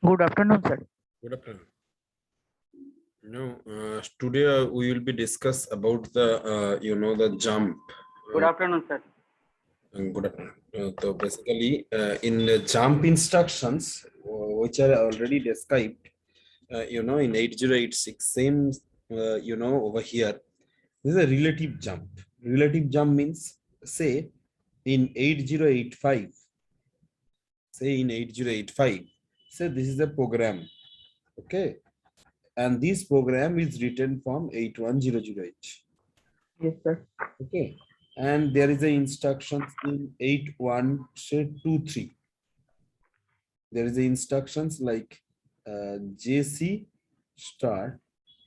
Good afternoon, sir. Good afternoon. Today we will be discuss about the the jump. Good afternoon, sir. Good afternoon. So basically, in the jump instructions, which are already described, in 8086, same, over here. This is a relative jump. Relative jump means, say, in 8085, say this is a program, okay, and this program is written from 81008. Yes, sir. Okay, and there is a instructions in 8123. There is a instructions like JC star,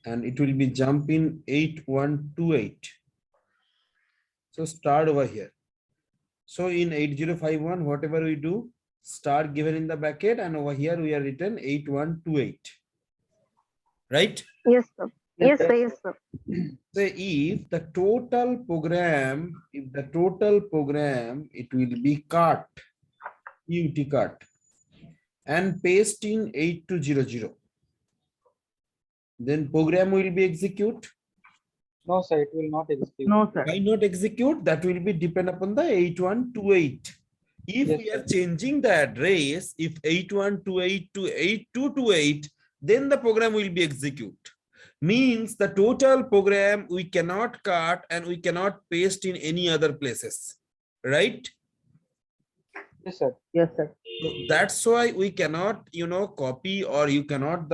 and it will be jump in 8128. So start over here. So in 8051, whatever we do, star given in the bracket, and over here we are written 8128. Right? Yes, sir. Yes, Yes, sir. sir. Yes, sir. So if the total program, it will be cut, cut, and paste in 8200, then program will be execute. No, sir, it will not execute. No, sir. Why not execute? That will be depend upon the 8128. If Yes, we are sir. changing the address, if 8128 to 8228, then the program will be execute. Means the total program we cannot cut and we cannot paste in any other places, right? Yes, sir. Yes, sir. So that's why we cannot, copy, or you cannot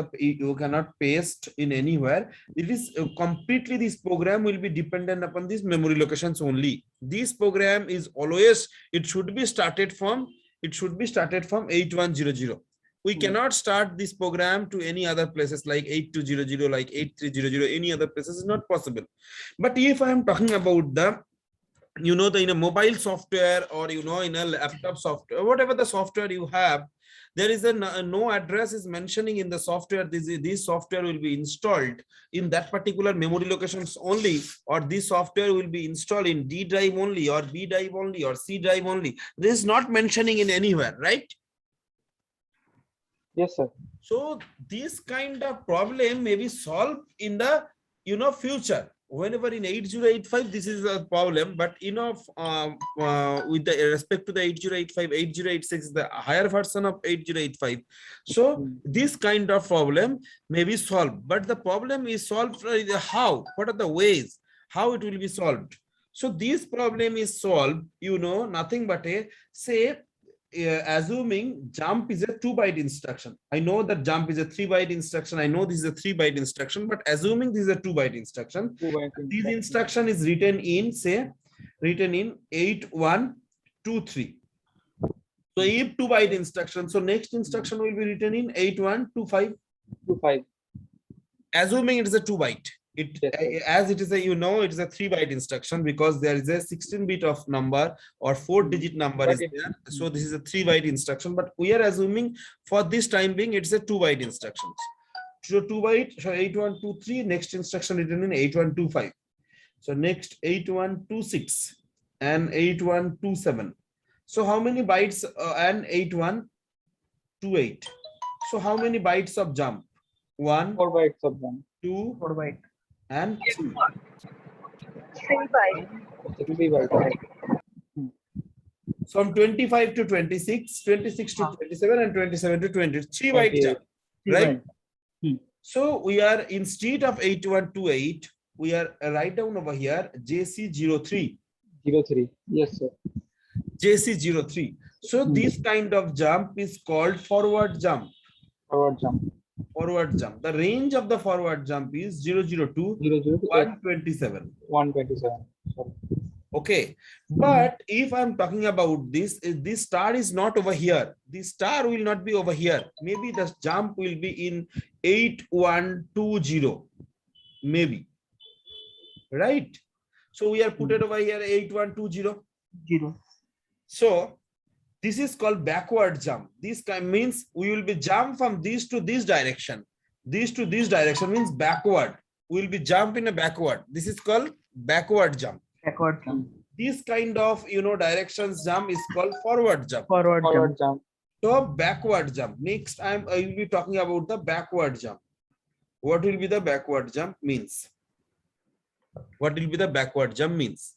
paste in anywhere. It is completely, this program will be dependent upon these memory locations only. This program is always, it should be started from 8100. We cannot start this program to any other places like 8200, like 8300, any other places is not possible. But if I am talking about the in a mobile software, or in a laptop software, whatever the software you have, there is a no address is mentioning in the software. This software will be installed in that particular memory locations only, or this software will be installed in D drive only, or B drive only, or C drive only. This is not mentioning in anywhere, right? Yes, sir. So this kind of problem may be solved in the future. Whenever in 8085, this is a problem, but with the respect to the 8085, 8086 is the higher version of 8085. So this kind of problem may be solved, but the problem is solved how? What are the ways how it will be solved? So this problem is solved, nothing but say, assuming jump is a 2-byte instruction. I know that jump is a 3-byte instruction. I know this is a 3-byte instruction, but assuming this is a 2-byte instruction, this instruction is written in 8123. So if 2-byte instruction, so next instruction will be written in 8125. 25. Assuming it is a 2-byte. Yes, As it is a, it is a 3-byte instruction, because there is a 16-bit of number or 4-digit number But is there. So this is a 3-byte instruction, but we are assuming for this time being it's a 2-byte instructions. So 2-byte, so 8123, next instruction written in 8125. So next 8126 and 8127. So how many bytes and 8128? So how many bytes of jump? 1, 4 bytes of them. 2, 4 byte. and 3. 3 bytes. 3 bytes. From 25 to 26, 26 to 27, and 27 to 23 byte jump, right? So we are, instead of 8128, we are write down over here JC03. 03. Yes, sir. JC03. So this kind of jump is called forward jump. Forward jump. Forward jump. The range of the forward jump is 002 0 to 127. 127. Sorry. Okay, but if I'm talking about this star is not over here. This star will not be over here. Maybe the jump will be in 8120. Maybe. Right? So we are put it over here 8120. 0. So this is called backward jump. This kind means we will be jump from this to this direction. This to this direction means backward. We will be jump in a backward. This is called backward jump. Backward jump. This kind of directions jump is called forward jump. Forward Forward jump. jump. So backward jump. Next, I will be talking about the backward jump. What will be the backward jump means? What will be the backward jump means?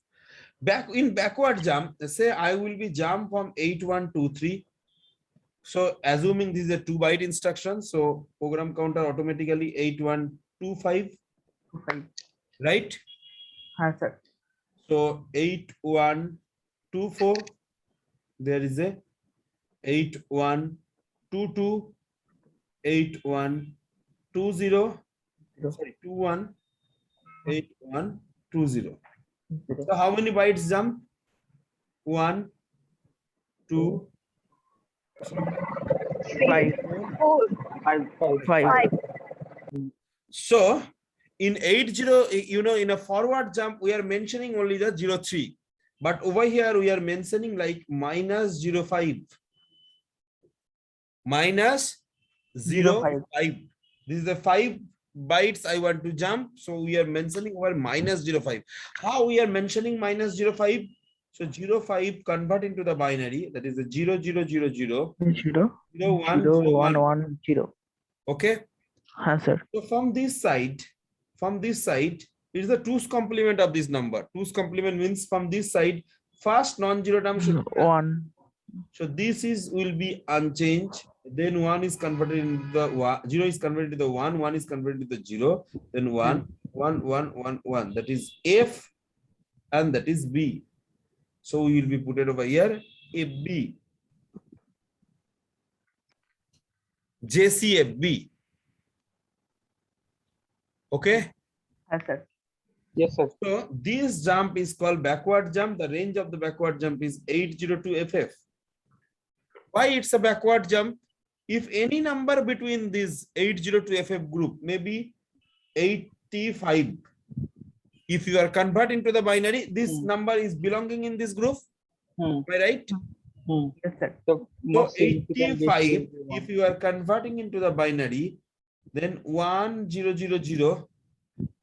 Backward jump, say I will be jump from 8123. So assuming this is a 2-byte instruction, so program counter automatically 8125, Five. right? हाँ sir. So 8124, there is a 8122, 8120, sorry, 21, 8120. So how many bytes jump? 1, 2, 3, Five. 4, Five. 5. So in 80, in a forward jump, we are mentioning only the 03. But over here, we are mentioning like minus 05. Minus 05. This is the 5 bytes I want to jump. So we are mentioning over minus 05. How we are mentioning minus 05? So 05 convert into the binary. That is the 0000, 0 01, 0 01. 1 1 0. Okay. हाँ sir. So from this side, it is the 2's complement of this number. 2's complement means from this side, first non-zero term should be 1. so this will be unchanged. Then 1 is converted into the 0 is converted to the 1, 1 is converted to the 0, then 1, 1, 1, 1, 1. That is F and that is B. So we will be put it over here, FB. JCFB. Okay. हाँ sir. Yes, sir. So this jump is called backward jump. The range of the backward jump is 802FF. Why it's a backward jump? If any number between this 802FF group, maybe 85. If you are converting to the binary, this number is belonging in this group. Am I right? Yes sir. So So most significant bit 85, will be one. if you are converting into the binary, then 1000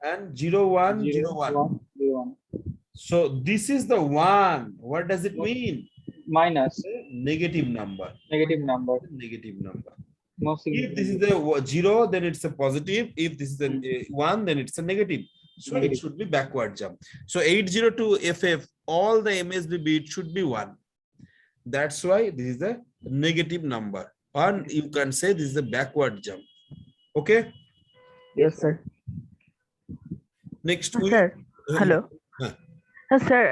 and 0101. 1, 1. So this is the 1. What does it mean? Minus Negative number. negative number. Negative number. Most If this is significant. the 0, then it's a positive. If this is a 1, then it's a negative. So it Negative. should be backward jump. So 802FF, all the MSB bit should be 1. That's why this is a negative number. Or you can say this is a backward jump. Okay. Yes sir. Next we Sir. Hello. হ্যাঁ। হ্যাঁ sir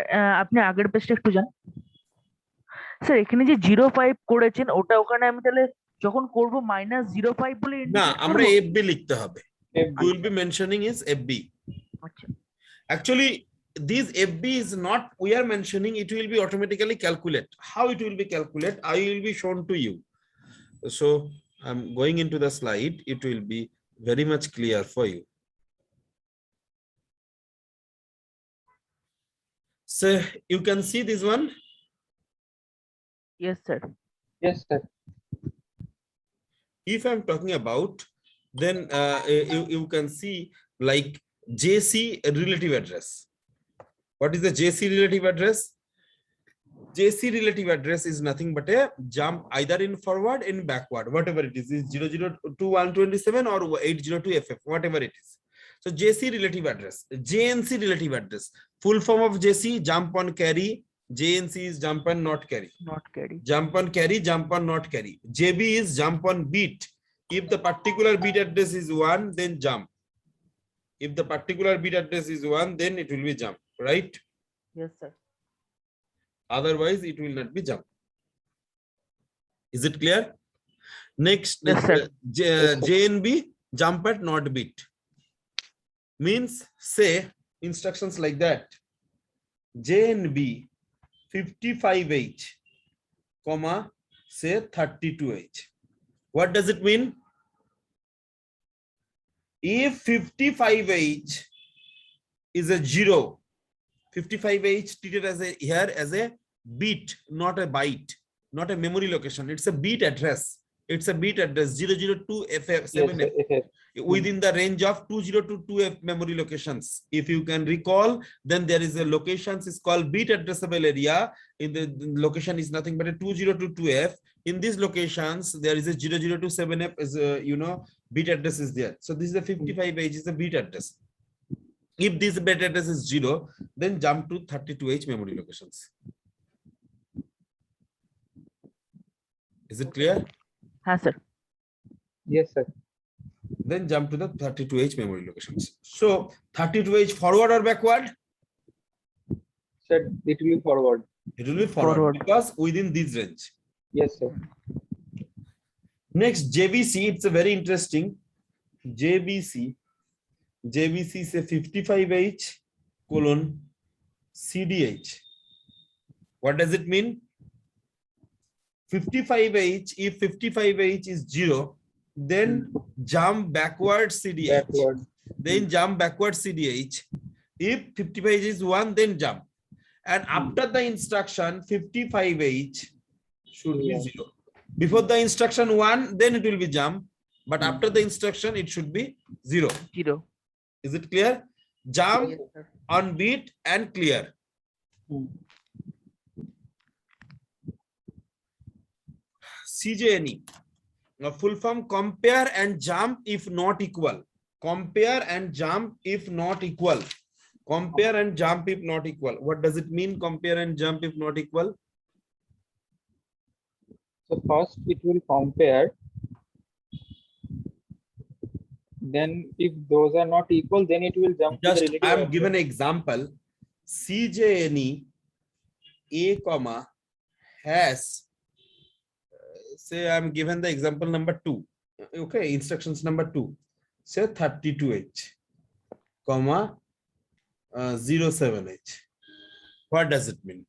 আপনি আগের পেজটা একটু যান sir এখানে যে 05 করেছেন ওটা ওখানে আমি তাহলে যখন করব -05 বলে না indicate আমরা করবো? FB লিখতে হবে। FB. We will be mentioning is FB. আচ্ছা Actually, this FB is not we are mentioning, it will be automatically calculate. How it will be calculate, I will be shown to you. So I'm going into the slide, it will be very much clear for you. So you can see this one. yes sir. Yes, sir. If I'm talking about, then you can see like JC relative address. What is the JC relative address? JC relative address is nothing but a jump either in forward in backward, whatever it is 002 127 or 802FF, whatever it is. So JC relative address, JNC relative address, full form of JC, jump on carry, JNC is jump on not carry. Not carry. Jump on carry, jump on not carry. JB is jump on beat. If the particular beat address is 1, then jump. If the particular beat address is 1, then it will be jump, right? Yes sir. Otherwise, it will not be jump. Is it clear? Next, Yes, sir. JNB, jump at not beat. Means, say, instructions like that. JNB 55H, comma, say 32H. What does it mean? If 55H is a 0, 55H treated as a here as a beat, not a byte, not a memory location. It's a beat address. It's a beat address 002FF7F Yes, sir. FF. within the range of 2022F memory locations. If you can recall, then there is a locations is called beat addressable area. In the location is nothing but a 2022F. in these locations there is a 0027F is bit address is there. So this is a 55H is a bit address. If this bit address is 0, then jump to 32H memory locations. Is it clear? हाँ sir. Yes, sir. Then jump to the 32H memory locations. So 32H forward or backward? Sir, it will be forward. It will be forward. Because within this range. Yes, sir. Next, JBC, it's a very interesting. JBC is a 55H colon CDH. What does it mean? 55H, if 55H is 0, then jump backward CDH. Backward. Then jump backward CDH. If 55H is 1, then jump. And after the instruction, 55H should be 0. Before the instruction 1, then it will be jump. But after the instruction, it should be 0. 0. Is it clear? Jump, Yes, sir. on beat, and clear. CJNE. Now, full form, compare and jump if not equal. Compare and jump if not equal. Compare and jump if not equal. What does it mean, compare and jump if not equal? So first it will compare. Then if those are not equal, then it will jump to the Just relative I am address. given an example. CJNE A comma has, say I am given the example number 2. Okay, instructions number 2. Say 32H comma 07H. What does it mean?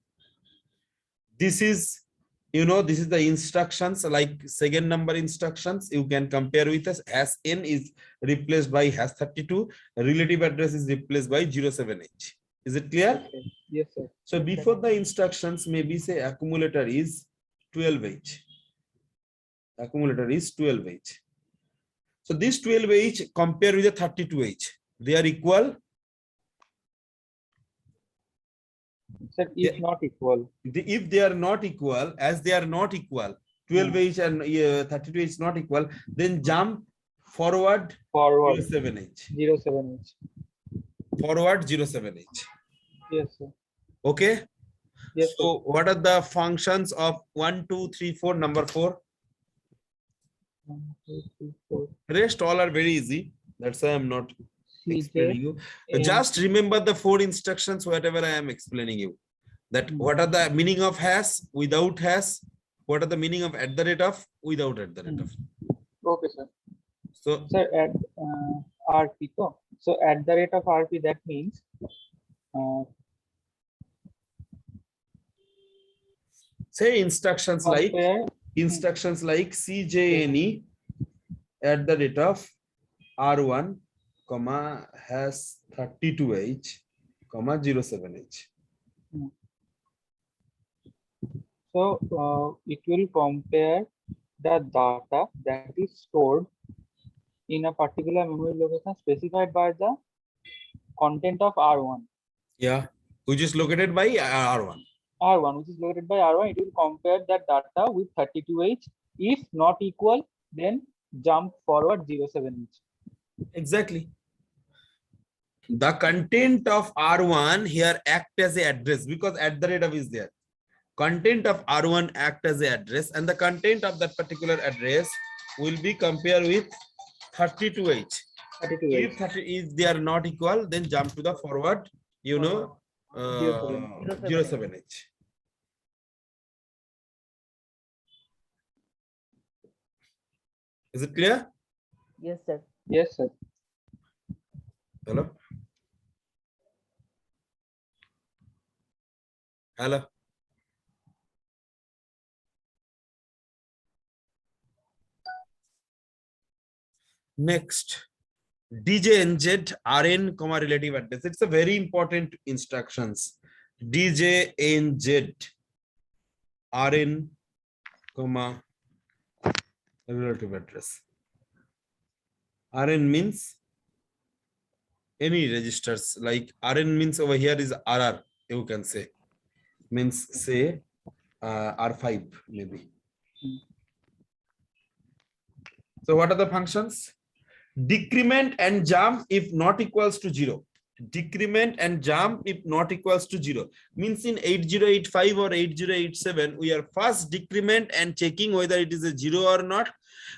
This is, this is the instructions, like second number instructions. You can compare with us. Hash n is replaced by hash 32. Relative address is replaced by 07H. Is it clear? Okay. Yes, sir. So before the instructions, maybe say accumulator is 12H. Accumulator is 12H. So this 12H compare with the 32H. They are equal. Sir, if not equal. If they are not equal, as they are not equal, 12H and 32H is not equal, then jump forward Forward 07H. 07H. Forward 07H. Yes, sir. Okay. Yes, So what are the functions of 1, 2, 3, 4, number 4? 1, 2, 3, 4. Rest all are very easy. That's why I'm not explaining CJ. you. and- Just remember the 4 instructions, whatever I am explaining you. That what are the meaning of hash, without hash, what are the meaning of at the rate of, without at the rate of. Okay, sir. So Sir, at RP. So at the rate of RP, that means say instructions like compare CJNE at the rate of R1 comma hash 32H comma 07H. So it will compare the data that is stored in a particular memory location specified by the content of R1. Yeah, which is located by R1. R1, which is located by R1, it will compare that data with 32H. If not equal, then jump forward 07H. Exactly. The content of R1 here act as a address because at the rate of is there. Content of R1 act as a address, and the content of that particular address will be compared with 32H. 32H. If they are not equal, then jump to the forward, 07H. Is it clear? Yes, sir. Yes, sir. Hello? Hello? Next, DJNZ RN comma relative address. It's a very important instructions. DJNZ RN comma relative address. RN means any registers, like RN means over here is RR, you can say, means say R5 maybe. So what are the functions? Decrement and jump if not equals to 0. Decrement and jump if not equals to 0 means in 8085 or 8087 we are first decrement and checking whether it is a 0 or not.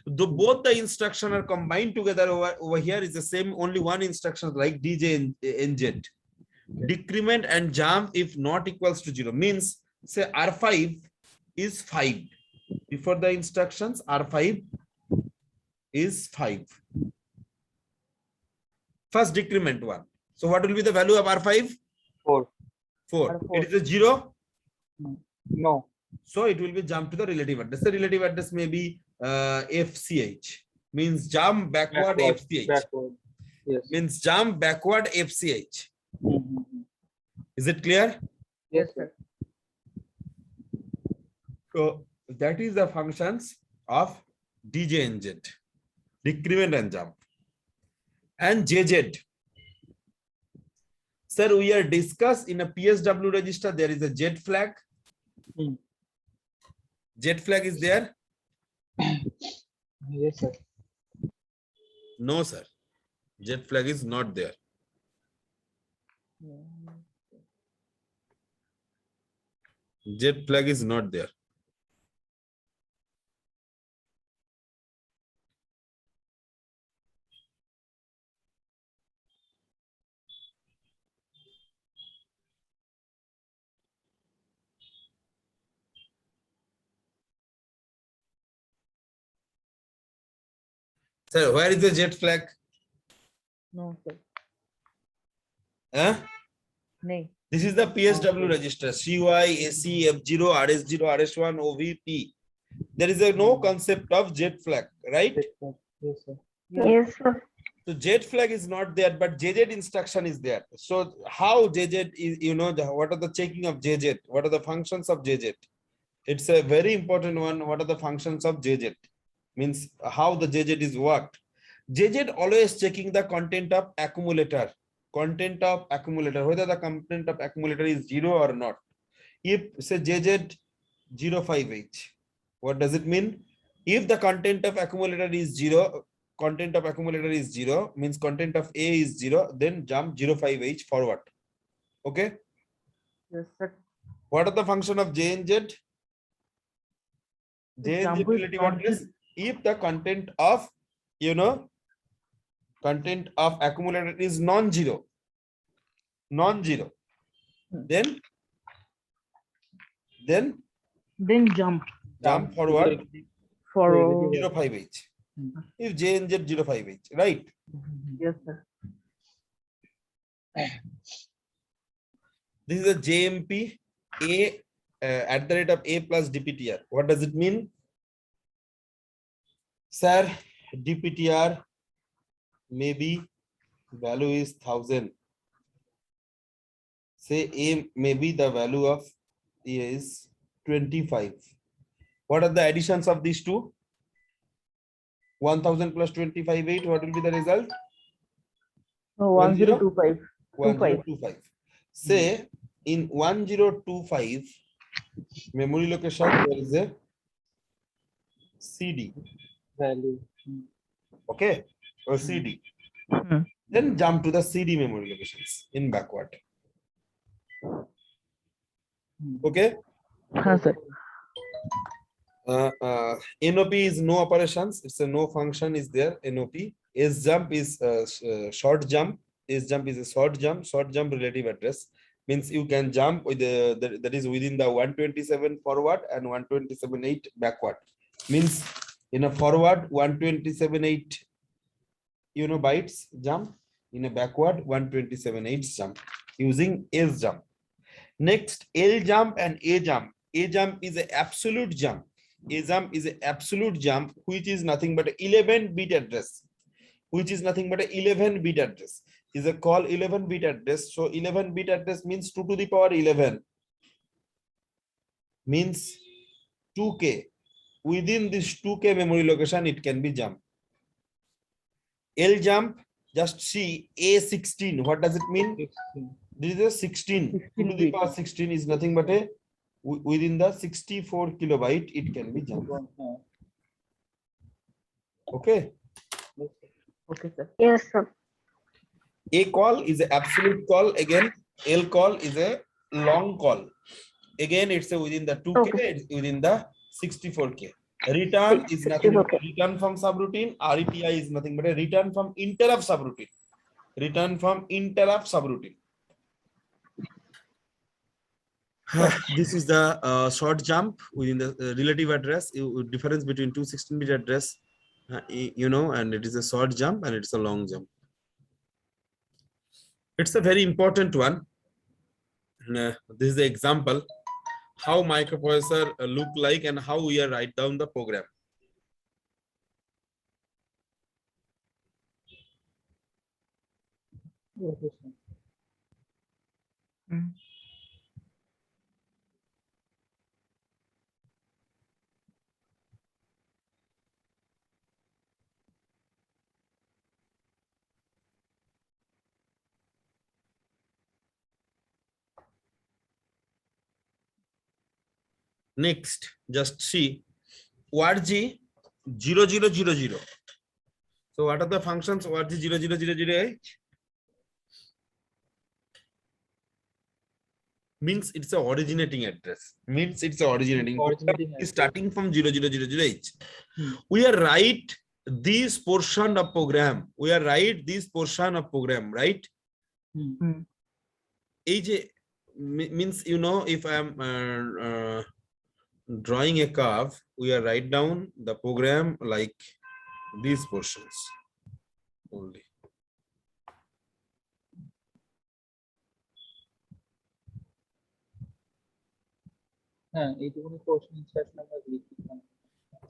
Though both the instruction are combined together over here is the same, only one instruction like DJ and NZ. Decrement and jump if not equals to 0 means say R5 is 5. Before the instructions R5 is 5. First decrement one. So what will be the value of R5? 4. 4. It is a 0. No. So it will be jump to the relative address. The relative address may be FCH. Means jump backward FCH. Backward. Yes. Means jump backward FCH. Mhm. Is it clear? Yes, sir. So that is the functions of DJ and Z. Decrement and jump. And JZ. Sir, we are discussed in a PSW register, there is a Z flag. Hmm. Z flag is there? Yes, sir. No, sir. Z flag is not there. Z flag is not there. Sir, where is the Z flag? No, sir. Huh? Nahi. This is the PSW register. CY, AC, F0, RS0, RS1, OVP. There is no concept of Z flag, right? Yes, sir. Yes, sir. So Z flag is not there, but JZ instruction is there. So how JZ is, what are the checking of JZ? What are the functions of JZ? It's a very important one. What are the functions of JZ? Means how the JZ is worked. JZ always checking the content of accumulator. Content of accumulator, whether the content of accumulator is 0 or not. If say JZ 05H, what does it mean? If the content of accumulator is 0, content of accumulator is 0, means content of A is 0, then jump 05H forward. Okay. Yes, sir. What are the function of J and Z? J and Z Jump is relative not address. If the content of, content of accumulator is non-zero, then jump jump forward for 05H. If J and Z 05H, right? yes, sir. This is a JMP A at the rate of A plus DPTR. What does it mean? Sir, DPTR maybe value is 1000. Say A maybe the value of A is 25. What are the additions of these two? 1000 plus 25, 8. What will be the result? No, 1025. 1025. Say in 1025 memory location there is a CD. Value. Okay, or CD. Hmm. Then jump to the CD memory locations in backward. Okay. Huh, sir. NOP is no operations. It's a no function is there. NOP. S jump is short jump. S jump is a short jump. Short jump relative address means you can jump with that is within the 127 forward and 127.8 backward. Means in a forward 127.8 bytes jump, in a backward 127.8 jump using S jump. Next, L jump and A jump. A jump is an absolute jump. A jump is an absolute jump, which is nothing but an 11-bit address. Which is nothing but an 11-bit address. Is a call 11-bit address. So 11-bit address means 2 to the power 11. Means 2K. Within this 2K memory location, it can be jump. L jump, just see A16. What does it mean? 16. This is a 16. 2 to the power 16 is nothing but a within the 64 kilobyte, it can be jumped. Okay. Okay, sir. Yes, sir. A call is an absolute call. Again, L call is a long call. Again, it's a within the 2K, Okay. it's within the 64K. Return is nothing but 64K. return from subroutine. RETI is nothing but a return from interrupt subroutine. Return from interrupt subroutine. This is the short jump within the relative address. Difference between two 16-bit address, and it is a short jump and it's a long jump. It's a very important one. This is the example how microprocessor look like and how we are write down the program. Mm. Next, just see WARG 0000. So what are the functions WARG 0000H? Means it's a originating address. Means it's a originating. Is starting from 0000H. We are write this portion of program. We are write this portion of program, right? AJ means, if I am drawing a curve, we are write down the program like these portions only.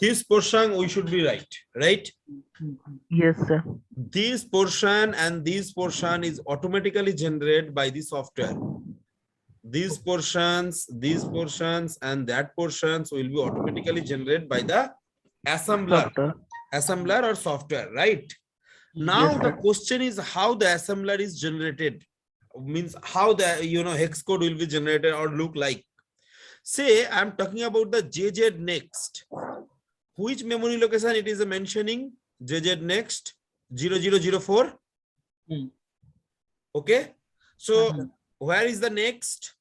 This portion we should be right? Yes, sir. This portion and this portion is automatically generated by the software. These portions, and that portions will be automatically generated by the assembler or software, right? Now Yes, the sir. question is how the assembler is generated, means how the hex code will be generated or look like. Say I'm talking about the JZ next. Which memory location it is mentioning? JZ next 0004. Okay, so where is the next?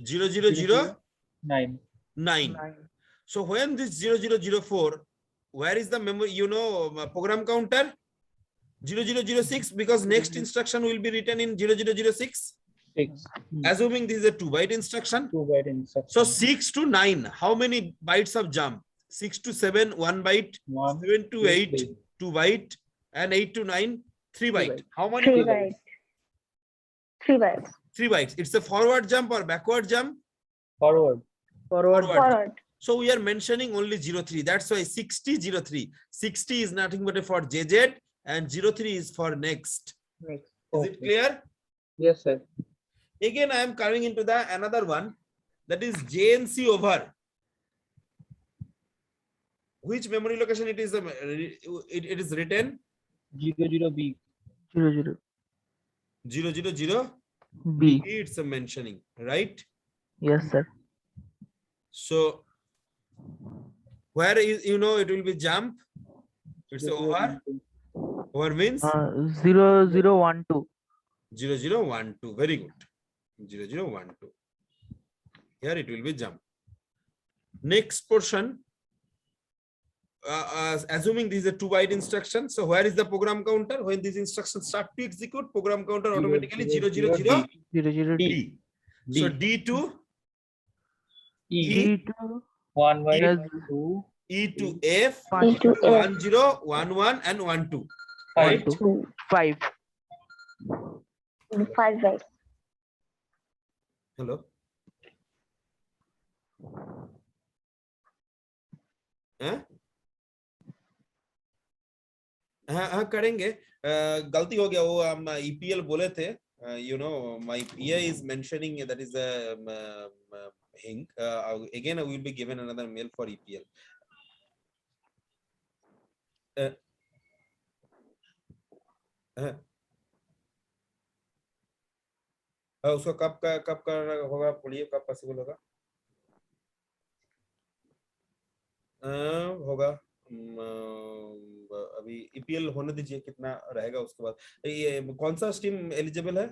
0009. So when this 0004, where is the memory, program counter? 0006, because next instruction will be written in 0006. Assuming this is a 2-byte instruction. So 6 to 9, how many bytes of jump? 6 to 7, 1 byte, 7 to 8, 2 byte, and 8 to 9, 3 byte. How many? 3 bytes. 3 bytes. 3 bytes. It's a forward jump or backward jump? Forward. Forward. So we are mentioning only 03. That's why 6003. 60 is nothing but for JZ and 03 is for next. Is it clear? Yes, sir. Again, I am coming into the another one, that is JNC over. Which memory location it is? It is written 00B. 00 000 B. It's a mentioning, right? Yes, sir. So where is, it will be jump. It's over. Over means 0012. 0012. Very good. 0012. Here it will be jump. Next portion. Assuming this is a 2-byte instruction, so where is the program counter? When these instructions start to execute, program counter automatically 000 D. So D to E to 1 by Yes. 2. E to F, E to F. 10, 11, and 12. 1, Right? 2, 5. 5 bytes. Hello. हाँ करेंगे, गलती हो गया, वो हम EPL बोले थे, my PA is mentioning that is a hint. Again I will be given another mail for EPL. उसका कब का होगा, बोलिए कब पॉसिबल होगा? होगा अभी ईपीएल होने दीजिए, कितना रहेगा उसके बाद। ये कौन सा स्ट्रीम एलिजिबल है?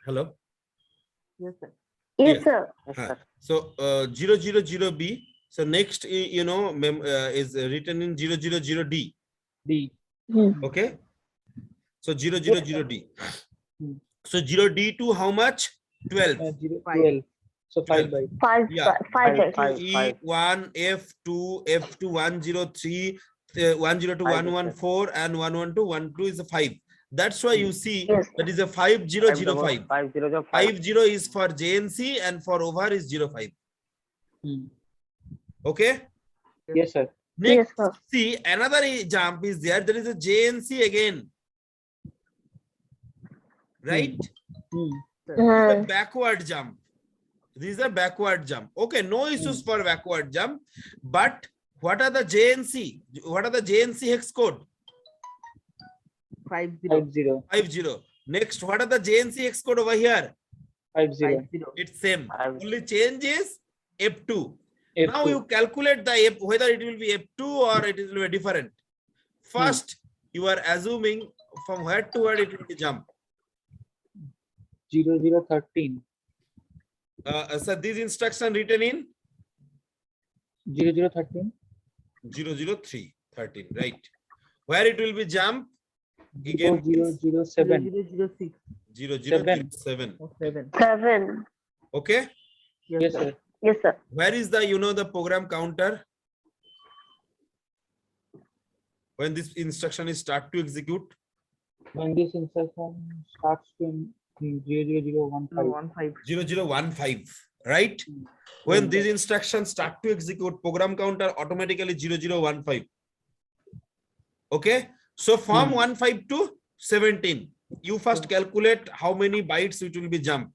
Hello, Yes, sir. Yes, Yes. sir. हाँ, so 000B. So next, is written in 000D. D. Okay. So 000D. Hmm. So 0D to how much? 12. 12. So 5 by. Five, Yeah. five, F five. to E1, F to 103, 10 to 114, and 11 to 12 is a 5. That's why you see Yes. that is a 5005. 5005. 50 is for JNC and for over is 05. Hmm. Okay. Yes, sir. Next, Yes, sir. see another jump is there. There is a JNC again. Right? Hmm. This is a Hmm. backward jump. This is a backward jump. Okay, no issues for backward jump. But what are the JNC? What are the JNC hex code? 50. 50. 50. Next, what are the JNC hex code over here? 50. 50. It's same. Five. Only change is F2. Now F2. you calculate the F, whether it will be F2 or it will be different. First, you are assuming from where to where it will be jump. 0013. So this instruction written in 0013. 003, 13, right? Where it will be jump? Again, 0007. 0006 0007. or 7. 7. Okay. Yes, sir. Yes, sir. Where is the the program counter? When this instruction is start to execute? When this instruction starts to 00015. 15. 0015, right? When these instructions start to execute, program counter automatically 0015. Okay. So from 15 to 17, you first calculate how many bytes it will be jump.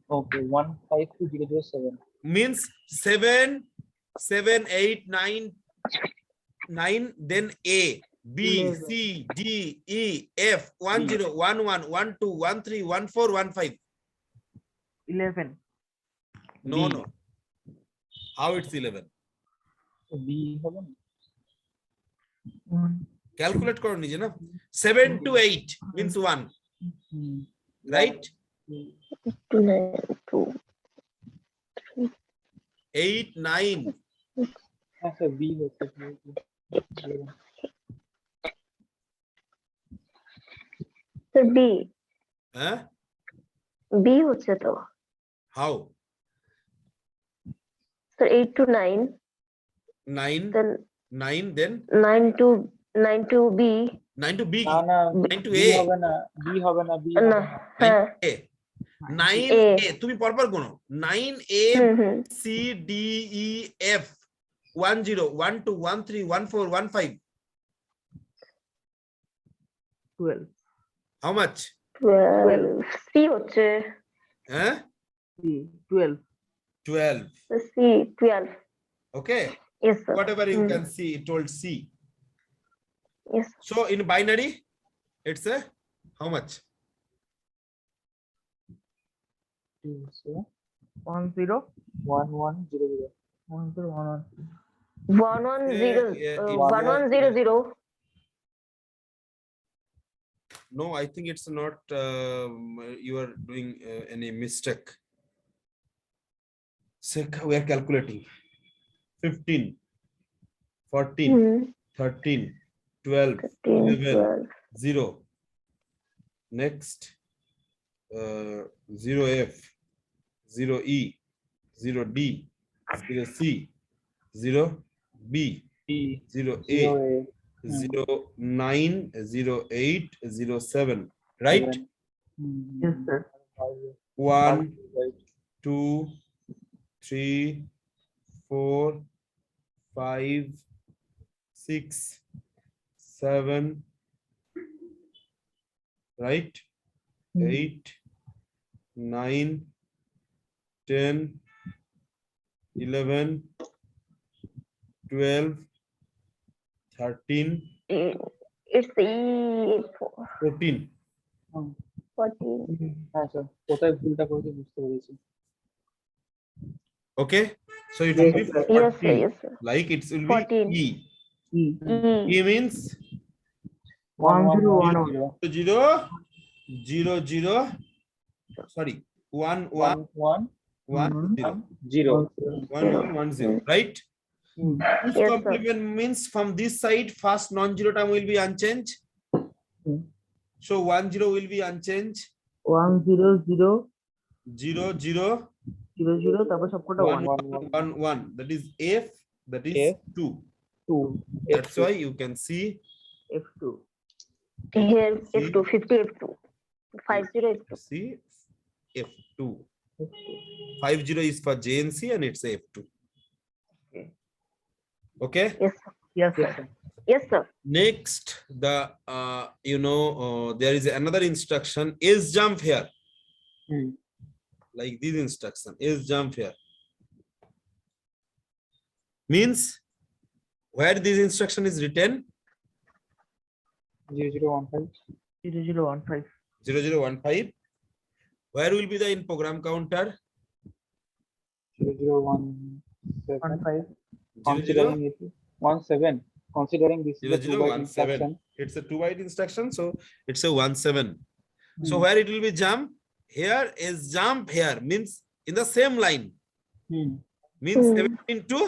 Okay, 15 to 007. Means 7, 7, 8, 9, 9, then A, B, 11. C, D, E, F, 10, 11, 12, 13, 14, 15. 11. No, B. no. How it's 11? So B হবে না? Calculate karo nije na. 7 to 8 means 1, Hmm. right? 2, 9, 2. 8, 9. আচ্ছা B হচ্ছে Sir, B. Huh? B হচ্ছে তো। How? Sir, 8 to 9. 9, Then 9, then 9 to B. 9 to B, না না 9 to B A, হবে না B হবে না B না, হবে না 9 হ্যাঁ। to A. 9 A. A, তুমি পরপর গুনো। 9 A, hmm. C, D, E, F, 10, 12, 13, 14, 15. 12. How much? 12. C হচ্ছে। Huh? C. 12. 12. C, 12. Okay. Yes, sir. Whatever you can see, it told C. Yes. So in binary, it's a how much? 10. 1100. 1011. 1100. Yeah, 1100. No, I think it's not. You are doing any mistake. We are calculating 15, 14, hmm. 13, 12, 13, 11, 12. 0. Next, 0F, 0E, 0D, 0C, 0B, E, 0A, 0A, 09, 08, 07. Right? Yes, sir. 1, 2, 3, 4, 5, 6, 7. Right? 8, 9, 10, 11, 12, 13, It's E 14. 14. হ্যাঁ sir কোথায় ভুলটা করেছি বুঝতে পেরেছি Okay? So it will be Yes, sir. 14. Yes, sir. Yes, sir. Like it will 14. be E. E. E means 1011. 0, 0, 0. Sorry, 1, 1, 1, 0. 0 1, 1, 1, 0. Right? Whose Yes, sir. complement means from this side, first non-zero term will be unchanged. So 1, 0 will be unchanged. 10000 0, 0, তারপর সবকটা 1, 1 1, 1. That is F. That is F. 2. 2 That's why you can see F2. Here See? F2, 50 F2. 50 F2. see F2. 50 is for JNC and it's a F2. Okay. Yes, sir. Yes, sir. Yes, sir. Next, the there is another instruction is jump here. Like this instruction is jump here. Means where this instruction is written 0015 0015. 0015. Where will be the in program counter? 0017 15. considering it 17 considering this is a 2 byte 0017. instruction It's a 2-byte instruction, so it's a 17. So where it will be jump? Here is jump here means in the same line. Means 17 to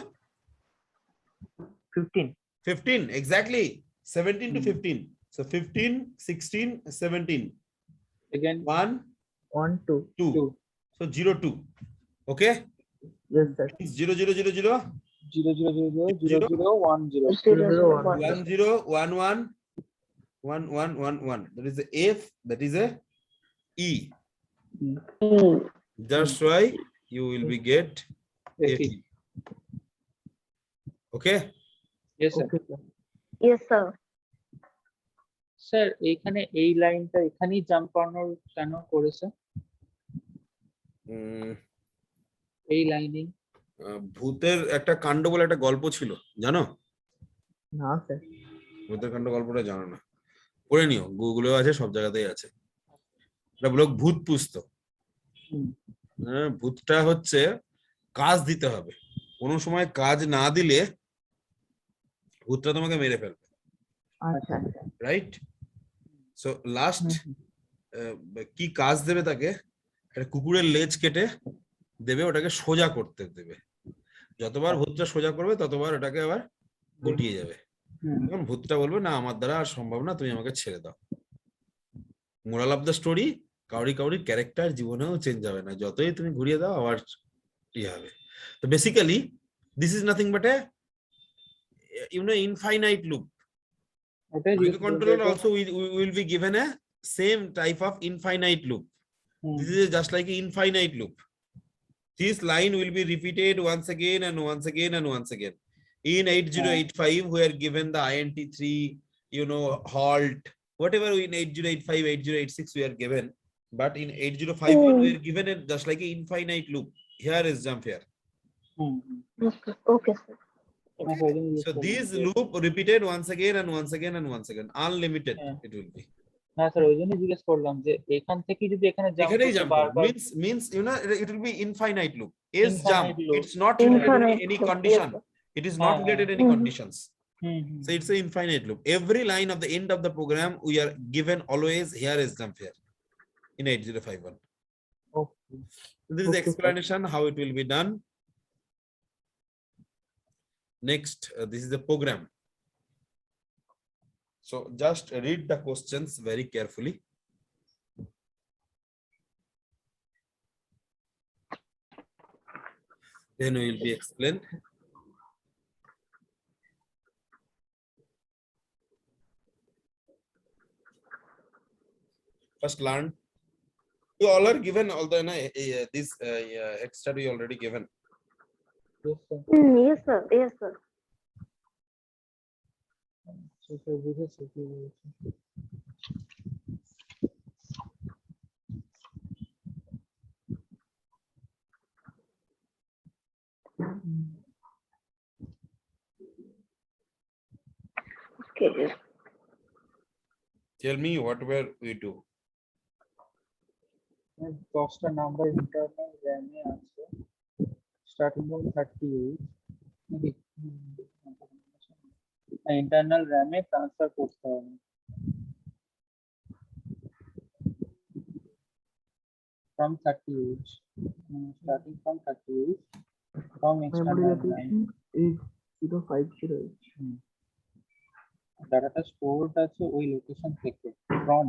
15. 15. Exactly. 17 to 15. So 15, 16, 17. again 1, 1 2. 2. 2 So 0, 2. Okay. Yes, sir. 0, 0, 0, 0. 0 0 0 0 0 0 1 0 0, 1. 1, 0, 1, 1. 1, 1, 1, 1. That is a F. That is a E. E. That's why you will be get FE. FE. Okay. yes sir Okay, sir. Yes, sir. Sir এইখানে এই লাইনটা এখানেই jump করানোর কেন করেছে এই lining ভূতের একটা কাণ্ড বলে একটা গল্প ছিল জানো? না, স্যার। ভূতের কাণ্ড গল্পটা জানো না? পড়ে নিও, গুগলেও আছে, সব জায়গাতেই আছে। একটা লোক ভূত পুষতো। হ্যাঁ, ভূতটা হচ্ছে কাজ দিতে হবে, কোনো সময় কাজ না দিলে ভূতটা তোমাকে মেরে ফেলবে। আচ্ছা। রাইট? সো লাস্ট কি কাজ দেবে তাকে? একটা কুকুরের লেজ কেটে দেবে, ওটাকে সোজা করতে দেবে। যতবার ভূতটা সোজা করবে ততবার ওটাকে আবার গুটিয়ে যাবে। তখন ভূতটা বলবে না, আমার দ্বারা আর সম্ভব না, তুমি আমাকে ছেড়ে দাও। মোরাল অফ দ্য স্টোরি, কাউরি ক্যারেক্টার জীবনেও চেঞ্জ হবে না, যতই তুমি ঘুরিয়ে দাও আবার ইয়ে হবে। তো basically this is nothing but A infinite loop. Microcontroller also will be given a same type of infinite loop. This is just like an infinite loop. This line will be repeated once again and once again and once again. In 8085 we are given the INT3, halt, whatever in 8085, 8086 we are given, but in 8051 we are given it just like an infinite loop. Here is jump here. Okay, okay, sir. So these loop repeated once again and once again and once again, unlimited it will be. না sir ওই জন্য জিজ্ঞেস করলাম যে এখান থেকে যদি এখানে জাম্প এখানেই করতে jump বারবার means it will be infinite loop. Is Infinite jump, loop. it's not related to Infinite any loop, condition. yes, It is not related to any Mhm. conditions. So it's an infinite loop. Every line of the end of the program we are given always here is jump here in 8051. Okay. So this is the Okay, sir. explanation how it will be done. Next, this is the program. So just read the questions very carefully. Then we will be explained. First learn. You all are given all the this extra we already given. Yes, sir. Yes, sir. Yes, sir. So, sir, this is okay. Okay. Tell me what were we do. Costa number internal RAM আছে starting from 38 internal RAM A transfer করতে হবে from 38 starting from 38 from external RAM 8050 ডাটাটা stored আছে ওই location থেকে from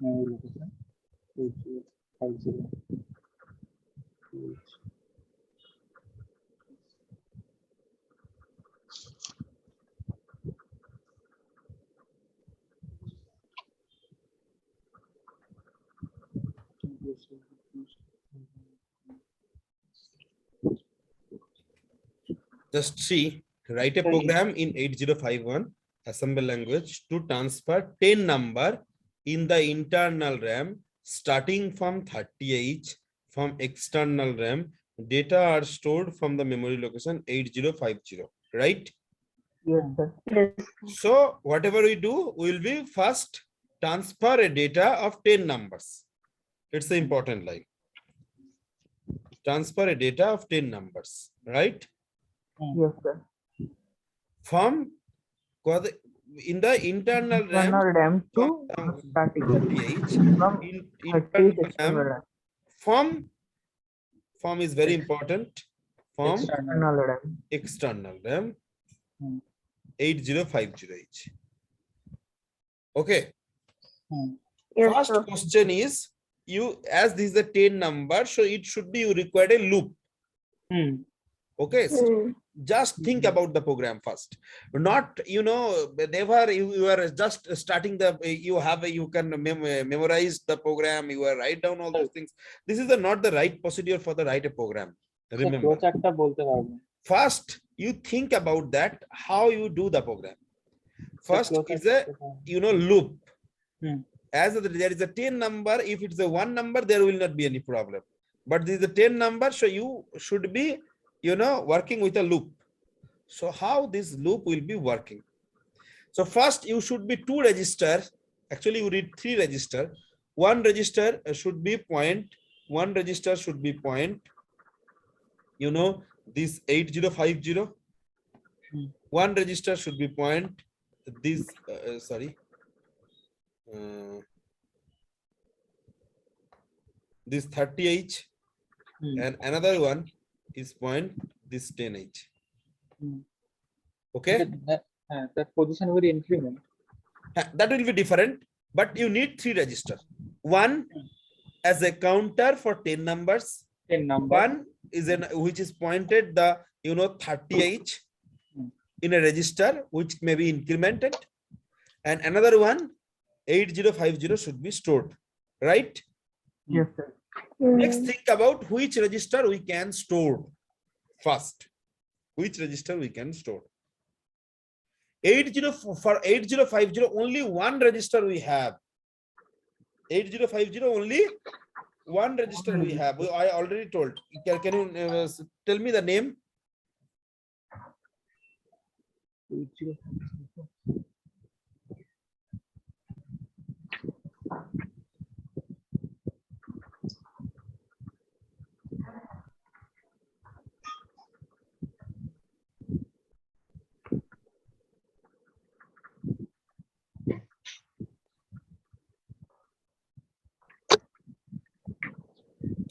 memory location 8050 Just see, write a Sorry. program in 8051 assembly language to transfer 10 number in the internal RAM starting from 38 from external RAM. Data are stored from the memory location 8050, right? Yes, sir. Yes. So whatever we do, we will be first transfer a data of 10 numbers. It's the important line. Transfer a data of 10 numbers, right? Yes, sir. From in the internal RAM Internal RAM to from static. 38 From in 38 internal external RAM RAM. from is very important, from External RAM. external RAM Hmm. 8050H. Okay, Yes, first sir. question is, you as this is the 10 number, so it should be you require a loop. Okay, just think about the program first, not never you are just starting the you can memorize the program, you are write down all those things. This is not the right procedure for the write a program. Remember, ফ্লোচার্টটা বলতে পারবো first you think about that how you do the program. First is a loop. As there is a 10 number, if it's a 1 number, there will not be any problem, but this is a 10 number, so you should be working with a loop. So how this loop will be working? So first you should be 2 register, actually you read 3 register. One register should be point, one register should be point, this 8050. One register should be point, this this 30H, and another one is point, this 10H. Okay, that position will increment that will be different, but you need 3 register. One as a counter for 10 numbers, 10 number one is which is pointed the 30H in a register which may be incremented, and another one 8050 should be stored, right? Yes, sir. Next, think about which register we can store first. Which register we can store? 8050 only one register we have. 8050 only one register we have. I already told. Can you tell me the name?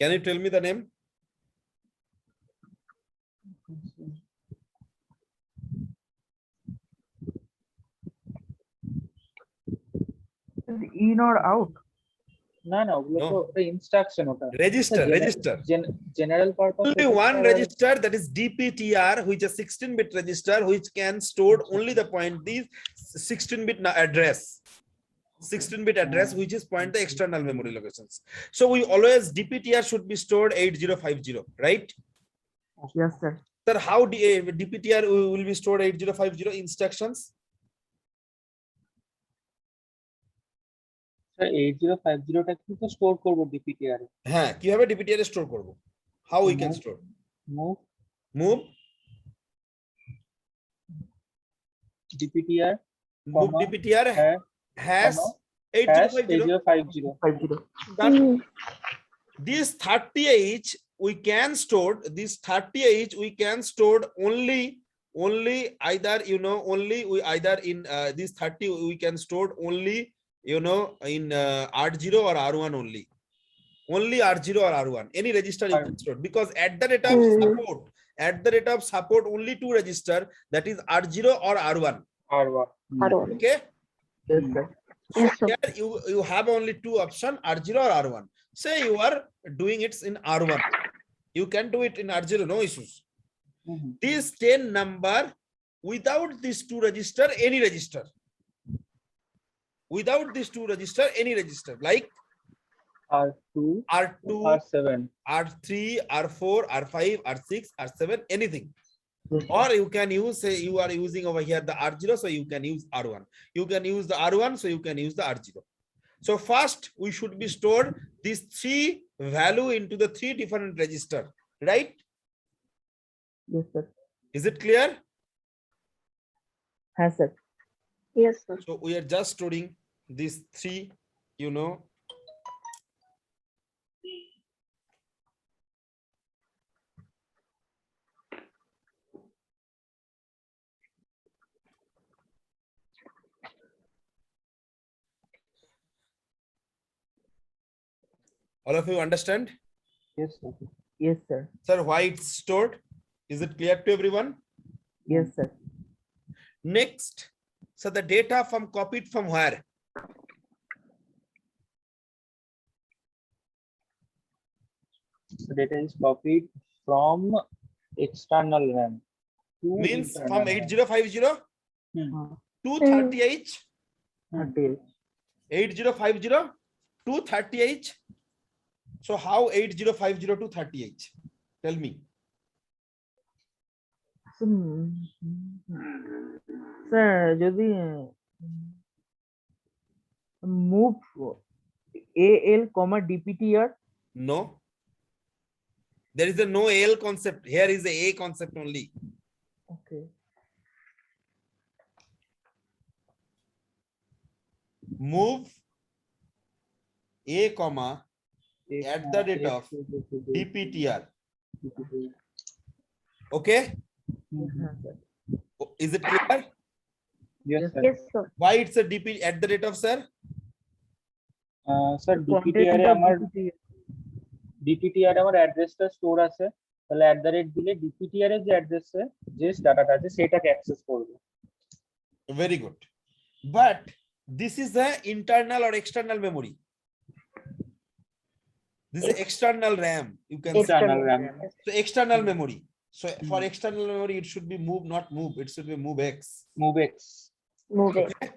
Can you tell me the name? in or out? না না ওগুলো No. তো ওটা instruction ওটা Register. General purpose Only one register, that is DPTR, which is 16-bit register, which can store only the point these 16-bit address. 16-bit address, which is point the external memory locations. So we always DPTR should be stored 8050, right? Yes, sir. Sir, how DPTR will be stored 8050 instructions? Sir 8050 টা কিন্তু store করব ডিপিটিআর এ হ্যাঁ, কিভাবে DPTR এ store করব? How we can store? Move Move ডিপিটিআর DPTR হ্যাঁ has hash 8050. 8050 Done. This 30H we can store, this 30H we can store only either, you know, only we either in this 30 we can store only, you know, in R0 or R1 only. Only R0 or R1, any register you can store, because at the rate of support, only two register, that is R0 or R1. R1 Okay. Yes, sir. Yes, sir. Here you have only two option, R0 or R1. Say you are doing it in R1, you can do it in R0, no issues. This 10 number, without these two register, any register, without these two register, any register, like R2 R2, R7 R3, R4, R5, R6, R7, anything. Or you can use, say you are using over here the R0, so you can use R1. You can use the R1, so you can use the R0. So first we should be stored these three value into the three different register, right? Yes, sir. Is it clear? Yes, sir. Yes, sir. So we are just storing these three, you know. All of you understand? yes sir Yes, sir. Sir, why it's stored? Is it clear to everyone? Yes, sir. Next, so the data from copied from where? so data is copied from external RAM to Means internal from RAM. 8050 to 30H, 38. 8050 to 30H. So how 8050 to 30H? Tell me. Sir যদি move AL, DPTR, No. There is a no L concept. Here is a concept only. okay, Move A comma at the rate of DPTR. Okay. হ্যাঁ sir, Is it clear? yes sir Yes, sir. Why it's a DP at the rate of, sir? Sir DPTR এ আমার DPTR আমার অ্যাড্রেসটা store আছে তাহলে @ দিলে ডিপিটিআর এর যে অ্যাড্রেসে যে ডাটাটা আছে সেটাকে অ্যাক্সেস করবে Very good. But this is the internal or external memory. This is external RAM. You can say. External RAM. So external memory. So for external memory, it should be move, not move. It should be move X. Move x Move it. Okay.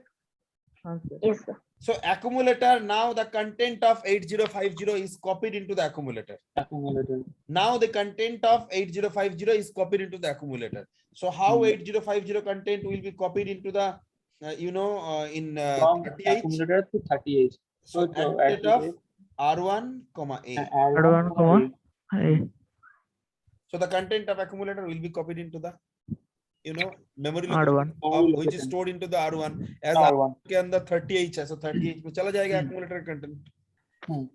হ্যাঁ sir, Yes, sir. So accumulator, now the content of 8050 is copied into the accumulator. Accumulator Now the content of 8050 is copied into the accumulator. So how 8050 content will be copied into the, you know, in from 30H. accumulator to 38 So at the rate of R1, comma A. R1, comma A. So the content of accumulator will be copied into the, you know, memory R1. location of Memory which is location. stored into the R1 as R1 के अंदर 30H है, so 30H में चला जाएगा accumulator content. Hmm.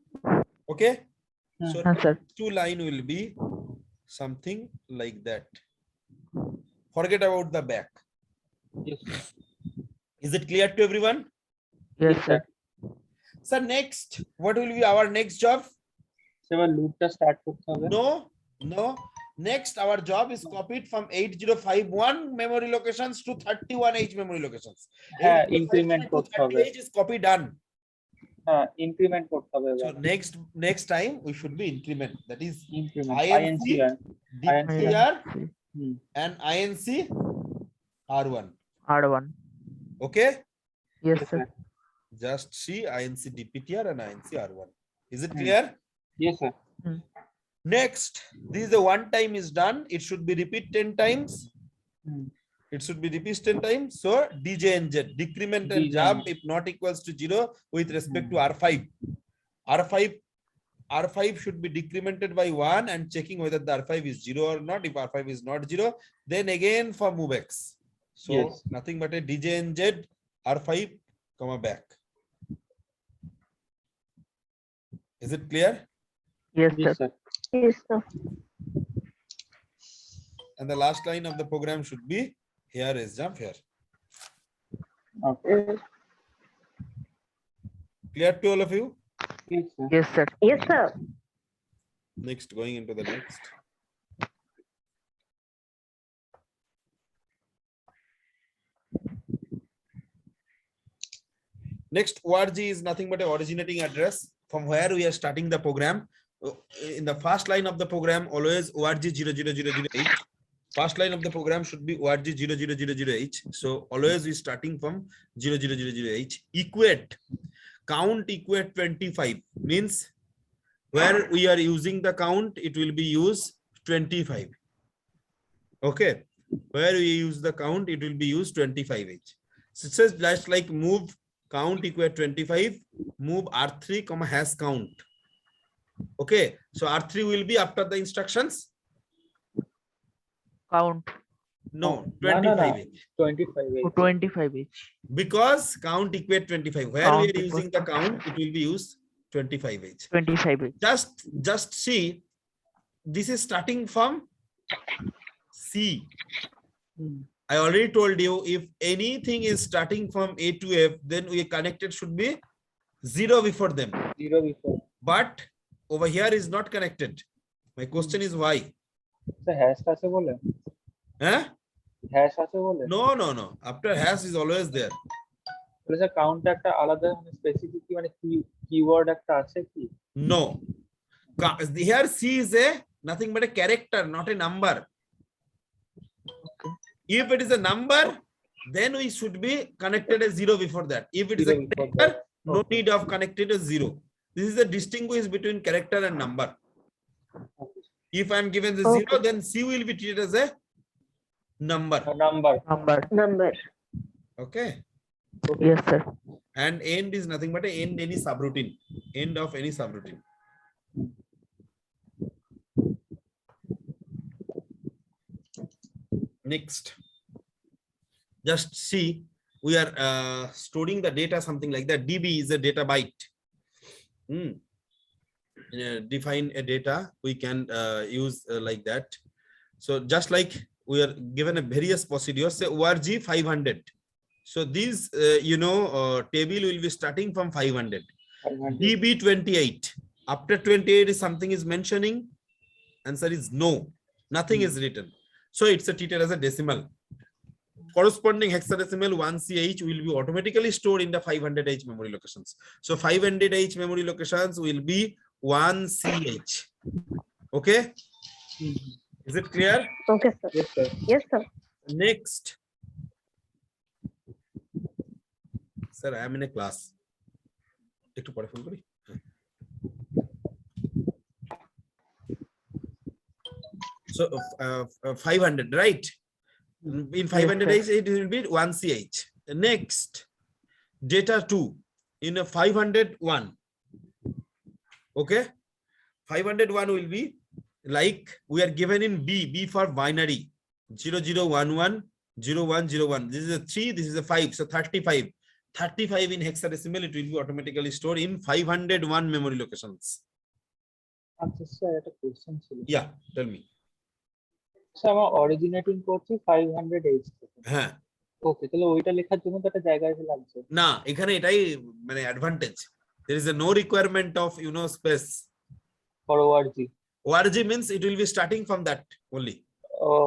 Okay. Hmm. So হ্যাঁ sir, two line will be something like that. Forget about the back. yes Is it clear to everyone? yes, sir. So next, what will be our next job? এবার লুপটা start করতে হবে No. Next, our job is copied from 8051 memory locations to 31H memory locations. হ্যাঁ 8051 increment to করতে হবে 30H is copy done. হ্যাঁ increment করতে হবে So এবার next time we should be increment, that is increment INC, DPTR hmm and INC R1. R1. Okay, Yes, sir. just see INC DPTR and INC R1. Is it Hmm. clear? yes sir Next, this is the one time is done. It should be repeat 10 times. Hmm It should be repeat 10 times. So DJ and Z, decrement and DJ jump if not equals to 0 with respect to R5. R5 should be decremented by 1 and checking whether the R5 is 0 or not. If R5 is not 0, then again for MOVEX. So Yes. nothing but a DJ and Z, R5, comma back. Is it clear? Yes, yes sir. sir Yes, sir. And the last line of the program should be here is jump here. okay Clear to all of you? yes sir Yes, sir. Yes, sir. Next, going into the next. Next, ORG is nothing but a originating address from where we are starting the program. In the first line of the program, always ORG 00008. First line of the program should be ORG 00008. So always we starting from 00008. Equate, count equate 25 means where we are using the count, it will be used 25. Okay, where we use the count, it will be used 25H. So it says just like move count equate 25, move R3 comma hash count. Okay, so R3 will be after the instructions. Count. No, No, no, no. 25H. 25 Oh, 25 each. Because count equate 25. Where Count we are equals using the count, it will be used 25H. 25 each. Just see, this is starting from C. Hmm. I already told you if anything is starting from A to F, then we connected should be 0 before them. 0 before But over here is not connected. My question is why? Sir hash আছে বলে Huh? Hash আছে বলে No, no, no. After hash is always there. তাহলে sir count একটা আলাদা মানে specific মানে keyword একটা আছে কি No. Here C is a nothing but a character, not a number. If it is a number, then we should be connected as 0 before that. If it is a 0 before character, that. no Okay. need of connected as 0. This is the distinguish between character and number. Okay. If I am given the 0, then C will be treated as a number. Number Number. Okay. Yes, sir. And end is nothing but a end any subroutine. End of any subroutine. Next, just see, we are storing the data something like that. DB is a data byte. Define a data, we can use like that. So just like we are given a various procedures, say ORG 500. So this table will be starting from 500. DB 28. After 28 is something is mentioning. Answer is no. Nothing is written. So it's a treated as a decimal. Corresponding hexadecimal 1CH will be automatically stored in the 500H memory locations. So 500H memory locations will be 1CH. Okay? Is it clear? Okay, sir. yes sir Yes, sir. Next. Sir, I am in a class. একটু পরে phone করি। So 500, right? In 500H, it will be 1CH. Next, data 2 in a 501. Okay, 501 will be like we are given in B for binary 0011 0101. This is a 3, this is a 5, so 35. 35 in hexadecimal, it will be automatically stored in 501 memory locations. আচ্ছা sir একটা question ছিল Yeah, tell me. Sir আমার originating করছি 500H থেকে হ্যাঁ, ওকে তাহলে ওইটা লেখার জন্য তো একটা জায়গা এসে লাগছে না এখানে এটাই মানে advantage. There is a no requirement of space. For ORG ORG means it will be starting from that only.